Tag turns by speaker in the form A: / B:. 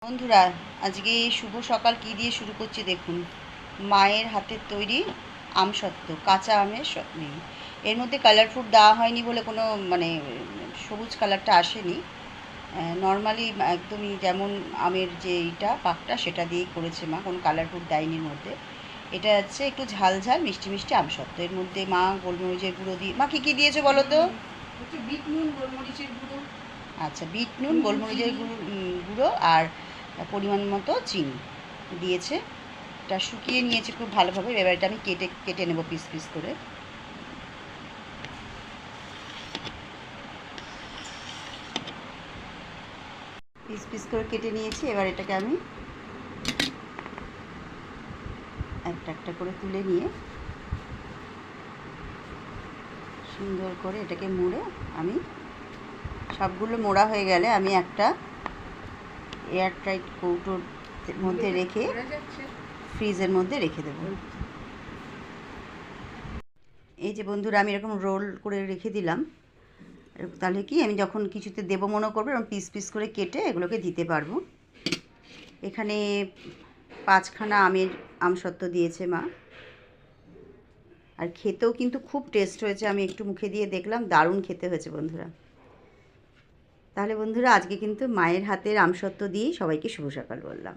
A: বন্ধুরা, আজকে শুভ সকাল কি দিয়ে শুরু করছি দেখুন। মায়ের হাতের তৈরি আমসত্ত্ব, কাঁচা আমের চটনি। এর মধ্যে কালার ফুড দেওয়া হয়নি বলে কোনো মানে সবুজ কালারটা আসেনি। নর্মালি একদমই যেমন আমের যে এইটা পাকটা সেটা দিয়েই করেছে মা, কোনো কালার ফুড দেয়নি এর মধ্যে। এটা হচ্ছে একটু ঝাল ঝাল মিষ্টি মিষ্টি আমসত্ত্ব। এর মধ্যে মা গোলমরিচের গুঁড়ো দিয়ে, মা কী কী দিয়েছে বলো তো?
B: বিট নুন, গোলমরিচের গুঁড়ো।
A: আচ্ছা, বিট নুন, গোলমরিচের গুঁড়ো আর পরিমাণ মতো চিনি দিয়েছে। এটা শুকিয়ে নিয়েছি খুব ভালোভাবে। এবার এটা আমি কেটে কেটে নেব পিস পিস করে। পিস পিস করে কেটে নিয়েছি। এবার এটাকে আমি একটা একটা করে তুলে নিয়ে সুন্দর করে এটাকে মুড়ে আমি সবগুলো মোড়া হয়ে গেলে আমি একটা এয়ার টাইট কৌটোর মধ্যে রেখে ফ্রিজের মধ্যে রেখে দেবো। এই যে বন্ধুরা, আমি এরকম রোল করে রেখে দিলাম। তাহলে কি আমি যখন কিছুতে দেবো মনে করবো এরকম পিস পিস করে কেটে এগুলোকে দিতে পারবো। এখানে 5খানা আমসত্ত্ব দিয়েছে মা। আর খেতেও কিন্তু খুব টেস্ট হয়েছে। আমি একটু মুখে দিয়ে দেখলাম, দারুণ খেতে হয়েছে বন্ধুরা। তাহলে বন্ধুরা, আজকে কিন্তু মায়ের হাতের আমসত্ত্ব দিয়েই সবাইকে শুভ সকাল বললাম।